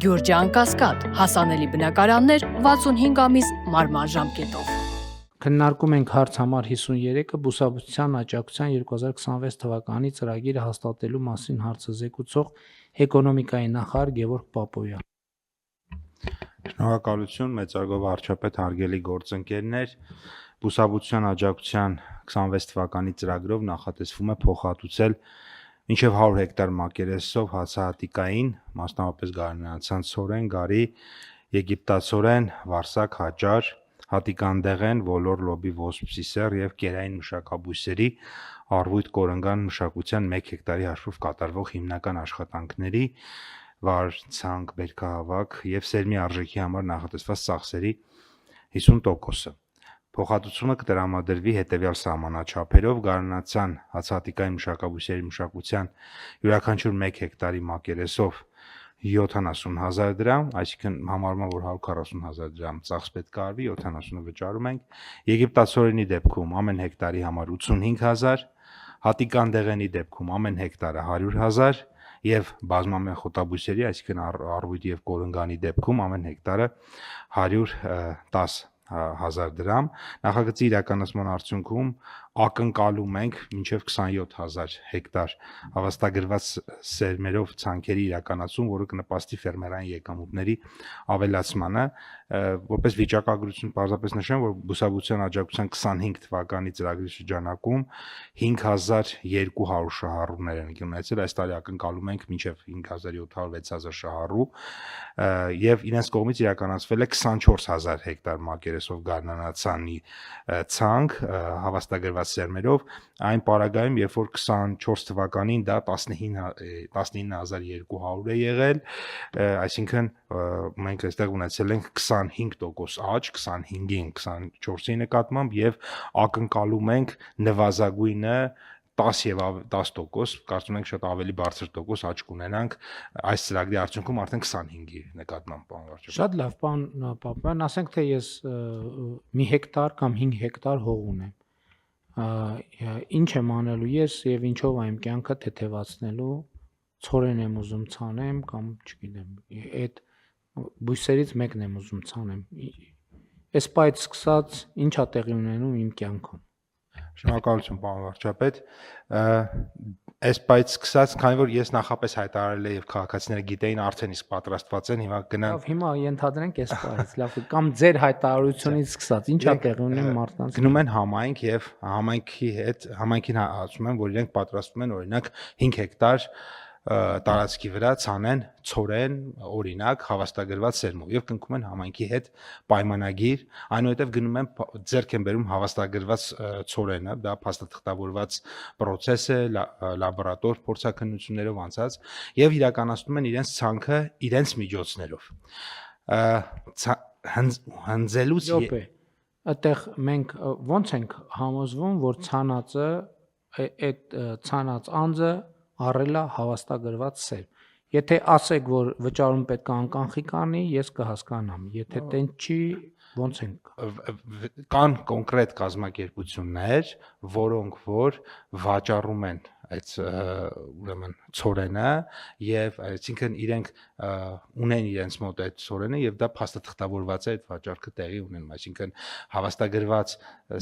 Գյուրջան Կասկադ, հասանելի բնակարաններ 65 ամիս մարման ժամկետով։ Քննարկում ենք հարց համար 53-ը բուսաբուծության աջակցության 2026 թվականի ծրագիրը հաստատելու մասին հարցը զեկուցող էկոնոմիկայի նախարար Գևորգ Պապոյան։ Շնորհակալություն, մեծարգո վարչապետ, հարգելի գործընկերներ, բուսաբուծության աջակցության 26 թվականի ծրագրով նախատեսվում է փոխհատուցել մինչև 100 հեկտար մակերեսով հացահատիկային, մասնավորապես գարնանացան ցորեն, գարի, եգիպտացորեն, վարսակ, հաճար, հատիկանդեղեն, ոլոր, լոբի, ոսպ, սիսեռ եւ կերային մշակաբույսերի առվույթ կորնգան մշակության 1 հեկտարի հաշվով կատարվող հիմնական աշխատանքների վարձանք, բերքահավաք եւ սերմի արժեքի համար նախատեսված ծախսերի 50%-ը։ Փոխհատուցումը կտրամադրվի հետևյալ սահմանաչափերով՝ գարնանացան հացահատիկային մշակաբույսերի մշակության յուրաքանչյուր 1 հեկտարի մակերեսով 70,000 դրամ, այսինքն համարվում է, որ 140,000 դրամ ծախս պետք է արվի, 70-ը վճարում ենք։ Եգիպտացորենի դեպքում ամեն հեկտարի համար 85,000, հատիկանդեղենի դեպքում ամեն հեկտարը 100,000 եւ բազմամյա խոտաբույսերի, այսինքն առվույթ եւ կորնգանի դեպքում ամեն հեկտարը 110,000 դրամ։ Նախագծի իրականացման արդյունքում ակնկալում ենք մինչև 27,000 հեկտար հավաստագրված սերմերով ցանքերի իրականացում, որը կնպաստի ֆերմերային եկամուտների ավելացմանը, որպես վիճակագրություն պարզապես նշեմ, որ բուսաբուծության աջակցության 25 թվականի ծրագրի շրջանակում 5,200 շահառուներ են ունեցել, այս տարի ակնկալում ենք մինչև 5,700-6,000 շահառու եւ իրենց կողմից իրականացվել է 24,000 հեկտար մակերեսով գարնանացանի ցանք հավաստագրված սերմերով, այն պարագայում, երբ որ 24 թվականին դա 19,200 է եղել, այսինքն մենք այստեղ ունեցել ենք 25% աճ, 25-ին 24-ի նկատմամբ եւ ակնկալում ենք նվազագույնը 10 եւ 10%, կարծում ենք շատ ավելի բարձր տոկոս աճ կունենանք այս ծրագրի արդյունքում արդեն 25-ի նկատմամբ, պարոն վարչապետ։ Շատ լավ, պարոն Պապոյան, ասենք թե ես մի հեկտար կամ 5 հեկտար հող ունեմ, ինչ եմ անելու ես եւ ինչով եմ կյանքը թեթևացնելու, ցորեն եմ ուզում ցանեմ կամ չգիտեմ, այդ բույսերից մեկն եմ ուզում ցանեմ, այս պայից սկսած ինչա տեղի ունենում իմ կյանքում։ Շնորհակալություն, պարոն վարչապետ։ Այս պայից սկսած, քանի որ ես նախապես հայտարարել եմ եւ քաղաքացիները գիտեին, արդեն իսկ պատրաստված են, հիմա գնանք։ Լավ, հիմա ենթադրենք այս պայից, լավ, կամ ձեր հայտարարությունից սկսած, ինչա տեղի ունենում մարդկանց։ Գնում են համայնք եւ համայնքին ասում են, որ իրենք պատրաստվում են օրինակ 5 հեկտար տարածքի վրա ցանեն ցորեն, օրինակ հավաստագրված սերմով եւ կնքում են համայնքի հետ պայմանագիր, այնուհետեւ գնում են ձեռք են բերում հավաստագրված ցորենը, դա փաստաթղթավորված process է, լաբորատոր փորձաքննություններով անցած եւ իրականացնում են իրենց ցանքը իրենց միջոցներով։ Հնձելուց այդտեղ մենք ո՞նց ենք համոզվում, որ ցանածը այդ ցանած անձը առելա հավաստագրված սերմ։ Եթե ասեք, որ վճարում պետք է անկանխիկ անի, ես կհասկանամ։ Եթե տենց չի, ո՞նց ենք։ Կան կոնկրետ կազմակերպություններ, որոնք որ վաճառում են այդ ուրեմն ցորենը եւ այսինքն իրենք ունեն իրենց մոտ այդ ցորենը եւ դա փաստաթղթավորված է այդ վաճառքը տեղի ունենում, այսինքն հավաստագրված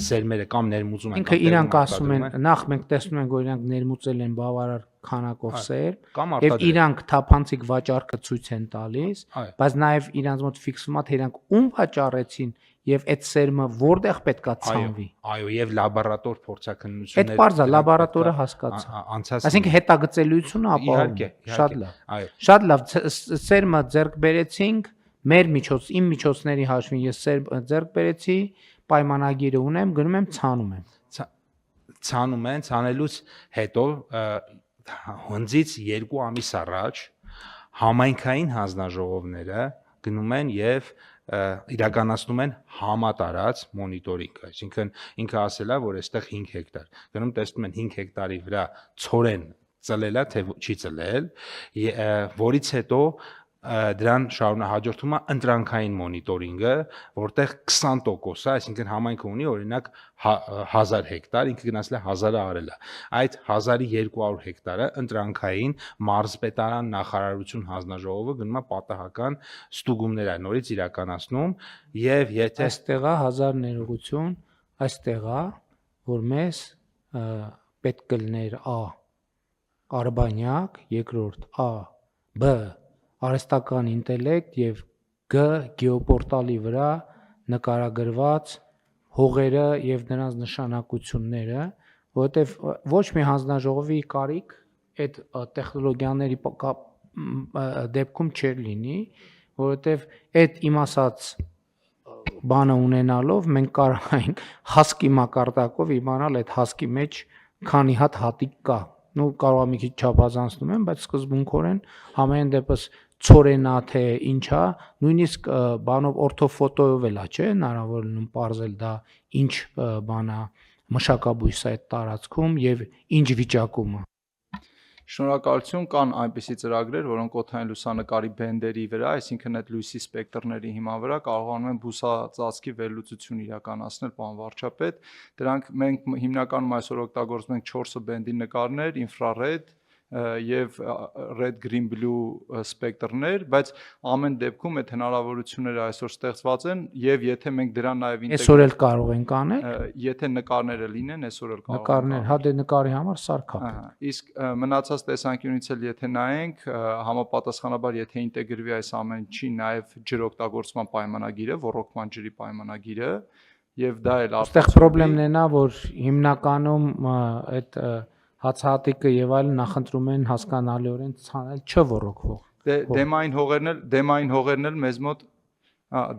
սերմերը կամ ներմուծում են։ Ինքը իրանք ասում են, նախ մենք տեսնում ենք, որ իրանք ներմուծել են բավարար քանակով սերմ եւ իրանք թափանցիկ վաճառքը ցույց են տալիս, բայց նաեւ իրանք մոտ ֆիքսվում է թե իրանք ում վաճառեցին եւ այդ սերմը որտեղ պետքա ցանվի։ Այո, եւ լաբորատոր փորձաքննություններ։ Այդ բարձա լաբորատորը հասկացա։ Այսինքն հետագծելիությունը ապահովում է։ Շատ լավ։ Այո։ Շատ լավ, սերմը ձեռք բերեցինք, մեր իմ միջոցների հաշվին ես սերմ ձեռք բերեցի, պայմանագիրը ունեմ, գնում եմ ցանում եմ։ Ցանում են, ցանելուց հետո հնձից 2 ամիս առաջ համայնքային հանձնաժողովները գնում են եւ իրականացնում են համատարած մոնիտորինգ, այսինքն ինքը ասել է, որ այստեղ 5 հեկտար։ Գնում տեսնում են 5 հեկտարի վրա ցորեն ծլել է, թե չի ծլել, որից հետո դրան հաջորդում է ընտրանքային մոնիտորինգը, որտեղ 20%-ը, այսինքն համայնքը ունի օրինակ 1000 հեկտար, ինքը գնացել է 1000-ը արել է։ Այդ 1200 հեկտարը ընտրանքային մարզպետարան նախարարություն հանձնաժողովը գնում է պատահական ստուգումներ է նորից իրականացնում եւ եթե այստեղ է 1000 ներողություն, այստեղ է, որ մեզ պետք կլներ A Արբանյակ, երկրորդ A B արհեստական ինտելեկտ եւ G գեոպորտալի վրա նկարագրված հողերը եւ նրանց նշանակությունները, որովհետեւ ոչ մի հանձնաժողովի կարիք այդ տեխնոլոգիաների դեպքում չէր լինի, որովհետեւ այդ իմ ասած բանը ունենալով մենք կարող ենք հասկի մակարդակով իմանալ այդ հասկի մեջ քանի հատ հատիկ կա։ Նու կարող է մի քիչ չափազանցնում եմ, բայց սկզբունքորեն համեն դեպս ծորենա թե ինչա, նույնիսկ բանով օրթոֆոտոյով էլ է, չէ, հնարավոր լինում պարզել դա ինչ բան է մշակաբույս է այդ տարածքում եւ ինչ վիճակում է։ Շնորհակալություն, կան այնպիսի ծրագրեր, որոնք օդային լուսանկարի բենդերի վրա, այսինքն այդ լույսի սպեկտրների հիման վրա կարողանում են բուսածածկի վերլուծություն իրականացնել, պարոն վարչապետ։ Դրանք մենք հիմնականում այսօր օգտագործում ենք 4 բենդի նկարներ, ինֆրարեդ եւ red green blue սպեկտրներ, բայց ամեն դեպքում այդ հնարավորությունները այսօր ստեղծված են եւ եթե մենք դրան նաեւ այսօր էլ կարող ենք անել, եթե նկարները լինեն, այսօր էլ կարող ենք նկարներ, հա դե նկարի համար սարքա։ Իսկ մնացած տեսանկյունից էլ եթե նայենք, համապատասխանաբար եթե ինտեգրվի այս ամեն ինչի նաեւ ջրօգտագործման պայմանագիրը, ոռոգման ջրի պայմանագիրը եւ դա էլ այստեղ խնդրեմն է նա, որ հիմնականում այդ հացահատիկը եւ այլն նախընտրում են հասկանալիորեն ցանել չոռոգվող։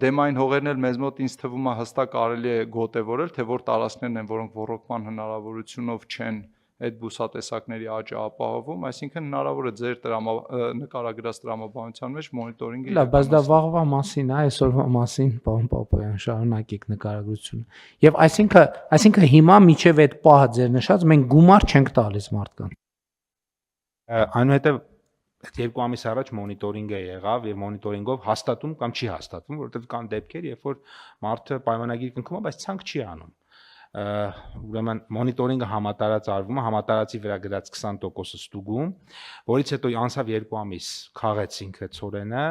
Դեմային հողերն էլ մեզ մոտ ինձ թվում է հստակ կարելի է գոտևորել, թե որ տարածքներն են, որոնք ոռոգման հնարավորությունով չեն այդ բուսատեսակների աճը ապահովում, այսինքն հնարավոր է ձեր նկարագրած տրամաբանության մեջ մոնիտորինգը։ Լավ, բայց դա վաղվա մասին է, այսօրվա մասին, պարոն Պապոյան, շարունակեք նկարագրությունը։ Եվ այսինքն հիմա միջև այդ պահը ձեր նշած մենք գումար չենք տալիս մարդկանց։ Այնուհետև այդ 2 ամիս առաջ մոնիտորինգը եղավ եւ մոնիտորինգով հաստատում կամ չի հաստատվում, որովհետեւ կան դեպքեր, երբ որ մարդը պայմանագիր կնքում է, բայց ցանկ չի անում։ Ուրեմն մոնիտորինգը համատարած արվում է, համատարածի վրա գրած 20% ստուգում, որից հետո անցավ 2 ամիս, քաղեց ինքը ծորենը,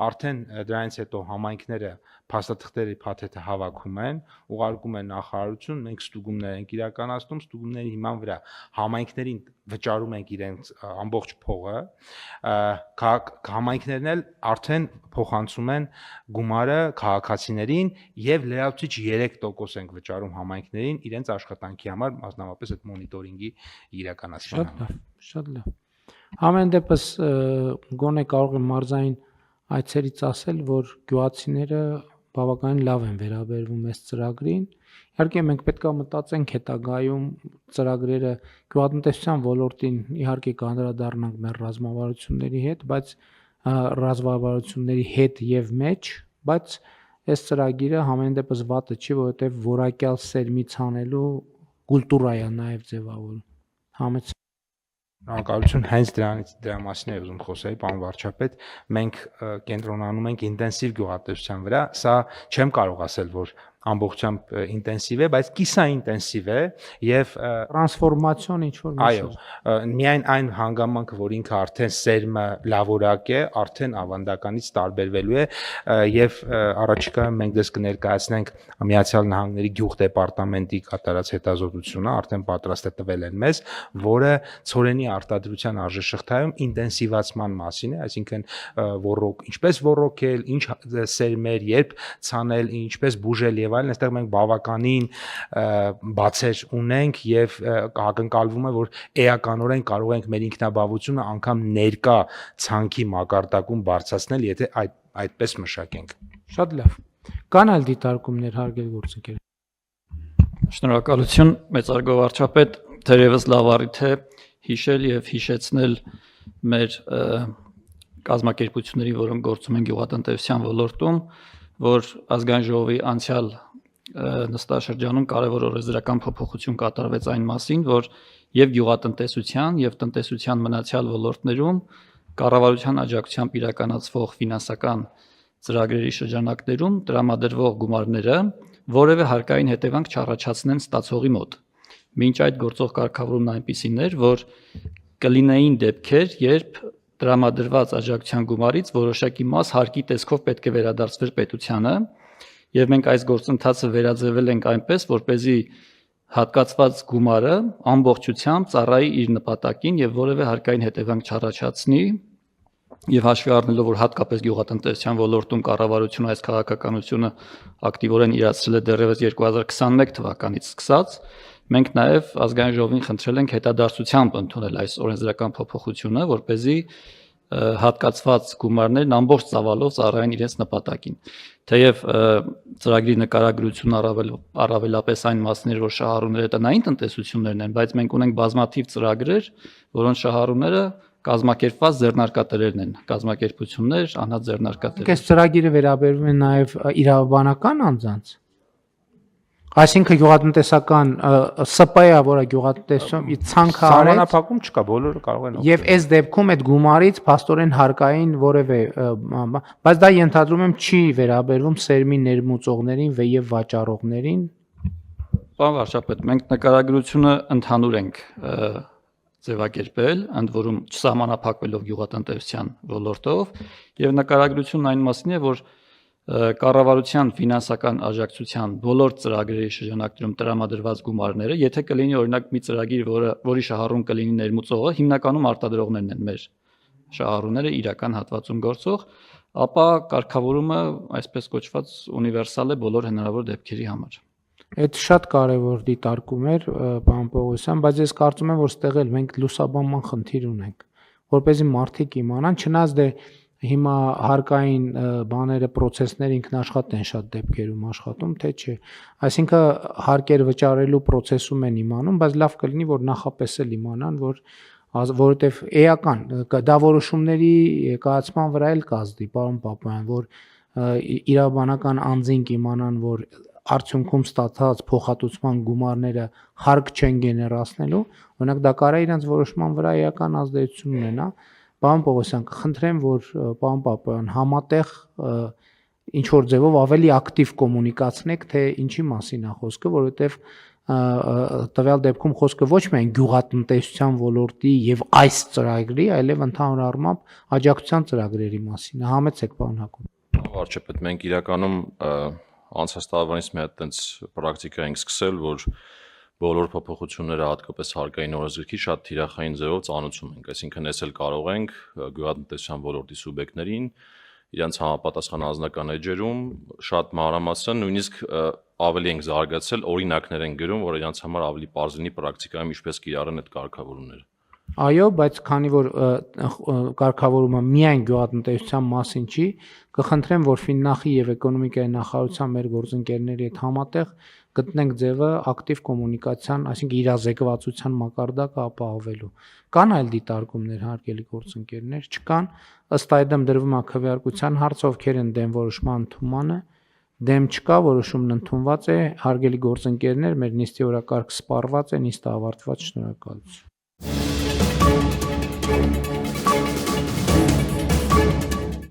արդեն դրանից հետո համայնքները փաստաթղթերի փաթեթը հավաքում են, ուղարկում են նախարարություն, մենք ստուգումներ ենք իրականացնում, ստուգումների հիման վրա համայնքներին վճարում ենք իրենց ամբողջ փողը, համայնքներն էլ արդեն փոխանցում են գումարը քաղաքացիներին եւ լրացուցիչ 3% ենք վճարում համայնքներին իրենց աշխատանքի համար, մասնավորապես այդ մոնիտորինգի իրականացման համար։ Շատ լավ։ Ամեն դեպս գոնե կարող եմ մարզային այցերից ասել, որ գյուղացիները բավականին լավ են վերաբերվում այս ծրագրին։ Իհարկե մենք պետք է մտածենք հետագայում ծրագրերը գյուղատնտեսության ոլորտին իհարկե կանդրադառնանք մեր ռազմավարությունների հետ, բայց ռազմավարությունների հետ եւ մեջ, բայց այս ծրագիրը համեն դեպս վատը չի, որովհետեւ որակյալ սերմից անելու կուլտուրա է նաեւ ձևավորում։ Համեց Շնորհակալություն, հենց դրա մասին եմ ուզում խոսել, պարոն վարչապետ, մենք կենտրոնանում ենք ինտենսիվ գյուղատնտեսության վրա, սա չեմ կարող ասել, որ ամբողջությամբ ինտենսիվ է, բայց կիսաինտենսիվ է եւ տրանսֆորմացիոն ինչ որ այո, միայն այն հանգամանքը, որ ինքը արդեն սերմը լավորակ է, արդեն ավանդականից տարբերվելու է եւ առաջիկայում մենք դες կներկայացնենք Միացյալ Նահանգների գյուղ դեպարտամենտի կատարած հետազոտությունը, արդեն պատրաստ է տվել են մեզ, որը ցորենի արտադրության արժեշղթայում ինտենսիվացման մասին է, այսինքն ինչպես ոռոգել, ինչ սերմեր, երբ ցանել, ինչպես բուժել եւ այլն, այստեղ մենք բավականին բացեր ունենք եւ ակնկալվում է, որ էականորեն կարող ենք մեր ինքնաբավությունը անգամ ներկա ցանկի մակարդակում բարձրացնել, եթե այդպես մշակենք։ Շատ լավ։ Կան այլ դիտարկումներ հարգելի գործընկեր։ Շնորհակալություն, մեծարգո վարչապետ, թերևս լավ առիթ է հիշել եւ հիշեցնել մեր կազմակերպությունների, որոնք գործում են գյուղատնտեսության ոլորտում, որ ազգային ժողովի անցյալ նստաշրջանում կարևոր օրենսդրական փոփոխություն կատարվեց այն մասին, որ եւ գյուղատնտեսության եւ տնտեսության մնացյալ ոլորտներում կառավարության աջակցությամբ իրականացվող ֆինանսական ծրագրերի շրջանակներում տրամադրվող գումարները որևէ հարկային հետևանք չառաջացնեն ստացողի մոտ։ Մինչ այդ գործող կարգավորումն այնպիսին էր, որ կլինեին դեպքեր, երբ տրամադրված աջակցության գումարից որոշակի մաս հարկի տեսքով պետք է վերադարձվեր պետությանը, եւ մենք այս գործընթացը վերաձևել ենք այնպես, որպեսզի հատկացված գումարը ամբողջությամբ ծառայի իր նպատակին եւ որևէ հարկային հետևանք չառաջացնի, եւ հաշվի առնելով, որ հատկապես գյուղատնտեսության ոլորտում կառավարությունը այս քաղաքականությունը ակտիվորեն իրացրել է դեռևս 2021 թվականից սկսած, մենք նաեւ ազգային ժողովին խնդրել ենք հետադարձությամբ ընդունել այս օրենսդրական փոփոխությունը, որպեսզի հատկացված գումարներն ամբողջ ծավալով ծառայեն իրենց նպատակին։ Թեև ծրագրի նկարագրությունը առավելապես այն մասներ, որ շահառուները տնային տնտեսություններն են, բայց մենք ունենք բազմաթիվ ծրագրեր, որոնց շահառուները կազմակերպված ձեռնարկատերերն են, կազմակերպություններ, անհատ ձեռնարկատերեր։ Այս ծրագիրը վերաբերում է նաև իրավաբանական անձանց։ Այսինքն գյուղատնտեսական ՍՊ-ը, որը գյուղատնտեսություն ցանկ արեց, Սահմանափակում չկա, բոլորը կարող են։ եւ այս դեպքում այդ գումարից փաստորեն հարկային որևէ, բայց դա ենթադրում եմ չի վերաբերվում սերմի ներմուծողներին եւ վաճառողներին։ Պարոն վարչապետ, մենք նկարագրությունը ընդհանուր ենք ձևակերպել, ընդ որում չսահմանափակվելով գյուղատնտեսության ոլորտով, եւ նկարագրությունն այն մասին է, որ կառավարության ֆինանսական աջակցության բոլոր ծրագրերի շրջանակներում տրամադրված գումարները, եթե կլինի օրինակ մի ծրագիր, որի շահառուն կլինի ներմուծողը, հիմնականում արտադրողներն են մեր շահառուները իրական հատվածում գործող, ապա կարգավորումը այսպես կոչված ունիվերսալ է բոլոր հնարավոր դեպքերի համար։ Այդ շատ կարևոր դիտարկում էր, պարոն Պողոսյան, բայց ես կարծում եմ, որ ստեղ էլ մենք լուսաբանման խնդիր ունենք, որպեսզի մարդիկ իմանան, չնայած դե հիմա հարկային բաները, process-ները ինքնաշխատ են շատ դեպքերում աշխատում, թե չէ։ Այսինքն հարկեր վճարելու process-ում են իմանում, բայց լավ կլինի, որ նախապես էլ իմանան, որովհետև էական դա որոշումների կայացման վրա էլ կազդի, պարոն Պապայան, որ իրավաբանական անձինք իմանան, որ արդյունքում ստացած փոխհատուցման գումարները հարկ չեն գեներացնելու, օրինակ դա կարա իրենց որոշման վրա էական ազդեցություն ունենա։ Պարոն Պողոսյան, կխնդրեմ, որ պարոն Պապայան համատեղ ինչ որ ձևով ավելի ակտիվ կոմունիկացնեք, թե ինչի մասին է խոսքը, որովհետև տվյալ դեպքում խոսքը ոչ միայն գյուղատնտեսության ոլորտի եւ այս ծրագրի, այլև ընդհանուր առմամբ աջակցության ծրագրերի մասին է։ Համեցեք, պարոն Հակոբ։ Վարչապետ, մենք իրականում անցած տարվանից մի հատ տենց պրակտիկա ենք սկսել, որ բոլոր փոփոխությունները հատկապես հարկային օրենսգրքի շատ թիրախային ձևով ծանուցում ենք, այսինքն ես էլ կարող ենք գյուղատնտեսության ոլորտի սուբյեկտներին իրենց համապատասխան անձնական էջերում շատ մանրամասն նույնիսկ ավելի ենք զարգացել, օրինակներ են գրում, որ իրենց համար ավելի պարզ լինի պրակտիկայում ինչպես կիրառեն այդ կարգավորումները։ Այո, բայց քանի որ կարգավորումը միայն գյուղատնտեսության մասին չի, կխնդրեմ, որ Ֆիննախի եւ էկոնոմիկայի նախարարության մեր գործընկերների հետ համատեղ գտնենք ձևը ակտիվ կոմունիկացիան, այսինքն իրազեկվածության մակարդակը ապահովելու։ Կան այլ դիտարկումներ, հարգելի գործընկերներ, չկան, ըստ այդմ դրվում է քվեարկության հարց, ովքեր են դեմ որոշման ընդունմանը, դեմ չկա, որոշումն ընդունված է, հարգելի գործընկերներ, մեր նիստի օրակարգ սպառված է, նիստը ավարտված, շնորհակալություն։